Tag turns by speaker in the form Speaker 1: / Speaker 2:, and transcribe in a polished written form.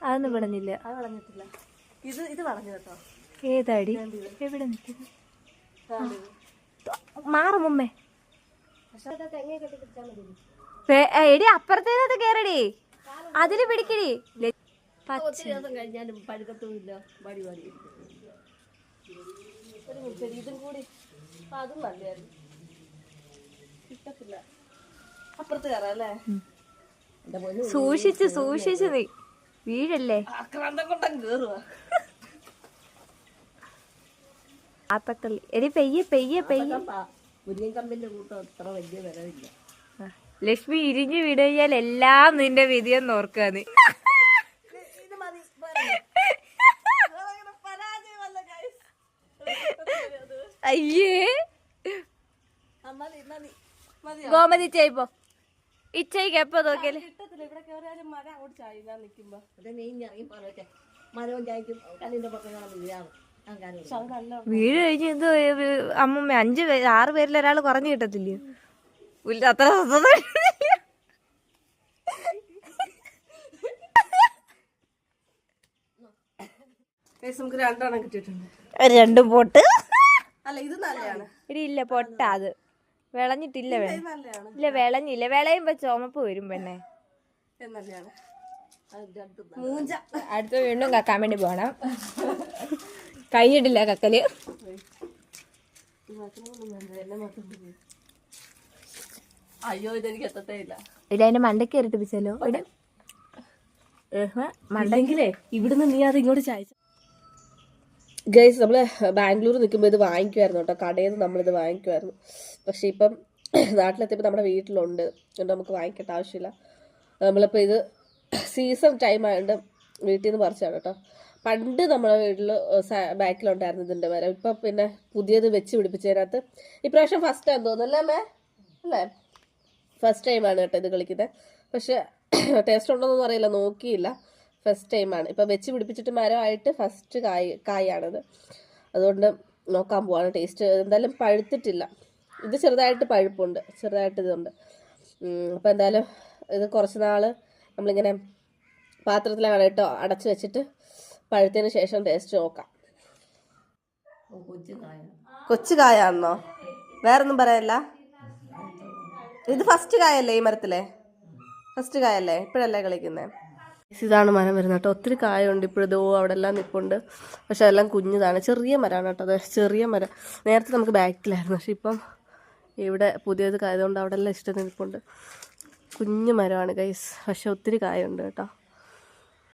Speaker 1: അതൊന്നും വിളഞ്ഞില്ല.
Speaker 2: അത് വളഞ്ഞിട്ടില്ല. ഇത് വളഞ്ഞു കേട്ടോ.
Speaker 1: ഏതാടി? എവിടെ നിൽക്കുന്നു? മാറുമുമ്മേ. എടി അപ്പുറത്തേത് കേറടി, അതില് പിടിക്കടി.
Speaker 2: കഴിഞ്ഞാലും പഴുക്കത്തുമില്ല. ഇതും കൂടി അതും നല്ലായിരുന്നു. കിട്ടത്തില്ല. അപ്പുറത്ത് കയറാം അല്ലേ?
Speaker 1: സൂക്ഷിച്ച് നീ വീഴല്ലേ.
Speaker 2: ആക്രാന്തം കൊണ്ടങ്ങ് കേറുവാ.
Speaker 1: ആത്തക്കള്ളി. എടി പെയ്യെ.
Speaker 2: മുരിങ്ങൻ കമ്പിന്റെ കൂട്ടം അത്ര വലിയ വിലവില്ല.
Speaker 1: ലക്ഷ്മി ഇരിഞ്ഞു വിടയാൽ എല്ലാം നിന്റെ വിധിയെന്ന് ഓർക്കുക നീ. അയ്യേ ഗോമതി ചെയ്പ്പോ ഇച്ചയ്ക്ക് എപ്പോ നോക്കിയാലേ
Speaker 2: ഇവിടെ കേറിയാലും മരം അങ്ങോട്ട് ചായ നിൽക്കുമ്പോ മരവും ചായക്കും കല്ലിന്റെ പക്കം
Speaker 1: വീട് കഴിഞ്ഞ് എന്തോ അമ്മമ്മ 5-6 പേരിൽ ഒരാൾ കുറഞ്ഞു കിട്ടത്തില്ലേ? അത്ര
Speaker 2: നമുക്ക് 2 എണ്ണം കിട്ടിയിട്ടുണ്ട്.
Speaker 1: 2 പൊട്ട്.
Speaker 2: അല്ല ഇത് നല്ലതാണ്.
Speaker 1: ഇടി ഇല്ല പൊട്ട, അത് വിളഞ്ഞിട്ടില്ല. ഇല്ല വിളഞ്ഞില്ല. വിളയുമ്പോ ചുമപ്പ് വരും പെണ്ണെ. അടുത്ത വീണ്ടും കക്കാൻ വേണ്ടി പോണം. കഴിഞ്ഞിട്ടില്ല കക്കല്.
Speaker 2: അയ്യോ ഇതെനിക്ക് എത്തത്തേ ഇല്ല.
Speaker 1: അതിന്റെ മണ്ടയ്ക്ക് കയറിട്ട് പിച്ചല്ലോ
Speaker 2: മണ്ടെങ്കിലേ ഇവിടുന്ന് നീ അത് ഇങ്ങോട്ട് ചായച്ച. ഗൈസ് നമ്മള് ബാംഗ്ലൂർ നിൽക്കുമ്പോൾ ഇത് വാങ്ങിക്കുമായിരുന്നു കേട്ടോ. കടയിൽ നിന്ന് നമ്മളിത് വാങ്ങിക്കുമായിരുന്നു. പക്ഷെ ഇപ്പം നാട്ടിലെത്തിയപ്പോൾ നമ്മുടെ വീട്ടിലുണ്ട്, അതുകൊണ്ട് നമുക്ക് വാങ്ങിക്കേണ്ട ആവശ്യമില്ല. നമ്മളിപ്പോൾ ഇത് സീസൺ ടൈം ആയതുകൊണ്ട് വീട്ടിൽ നിന്ന് പറിച്ചാണ് കേട്ടോ. പണ്ട് നമ്മളെ വീട്ടിൽ ബാക്കിലുണ്ടായിരുന്നു ഇതിൻ്റെ മരം. ഇപ്പം പിന്നെ പുതിയത് വെച്ച് പിടിപ്പിച്ചതിനകത്ത് ഇപ്രാവശ്യം ഫസ്റ്റ് ടൈം തോന്നുന്നല്ലേ അമ്മേ? അല്ലേ? ഫസ്റ്റ് ടൈമാണ് കേട്ടോ ഇത് കളിക്കുന്നത്. പക്ഷെ ടേസ്റ്റ് ഉണ്ടോയെന്നൊന്നും അറിയില്ല, നോക്കിയില്ല. ഫസ്റ്റ് ടൈമാണ് ഇപ്പം വെച്ച് പിടിപ്പിച്ചിട്ട് മരമായിട്ട് ഫസ്റ്റ് കായാണിത്. അതുകൊണ്ട് നോക്കാൻ പോവാണ് ടേസ്റ്റ്. എന്തായാലും പഴുത്തിട്ടില്ല. ഇത് ചെറുതായിട്ട് പഴുപ്പുണ്ട്, ചെറുതായിട്ട് ഇതുണ്ട്. അപ്പോൾ എന്തായാലും ഇത് കുറച്ച് നാൾ നമ്മളിങ്ങനെ പാത്രത്തിലാണ് കേട്ടോ അടച്ച് വെച്ചിട്ട് പഴുത്തതിന് ശേഷം ടേസ്റ്റ് നോക്കാം. കൊച്ചു കായാണെന്നോ? വേറൊന്നും പറയാനില്ല. ഇത് ഫസ്റ്റ് കായല്ലേ? ഈ മരത്തിലെ ഫസ്റ്റ് കായല്ലേ? ഇപ്പോഴല്ലേ കളിക്കുന്നത്? ഇതാണ് മരം വരുന്നത് കേട്ടോ. ഒത്തിരി കായുണ്ട് ഇപ്പോഴതോ അവിടെ എല്ലാം നിൽപ്പുണ്ട്. പക്ഷെ അതെല്ലാം കുഞ്ഞതാണ്, ചെറിയ മരമാണ് കേട്ടോ. അത് ചെറിയ മരം. നേരത്തെ നമുക്ക് ബാക്കിലായിരുന്നു, പക്ഷെ ഇപ്പം ഇവിടെ പുതിയത് കായതുകൊണ്ട് അവിടെ എല്ലാം ഇഷ്ടത്തിന് നിൽപ്പുണ്ട്. കുഞ്ഞു മരമാണ് ഗൈസ്, പക്ഷെ ഒത്തിരി കായുണ്ട് കേട്ടോ.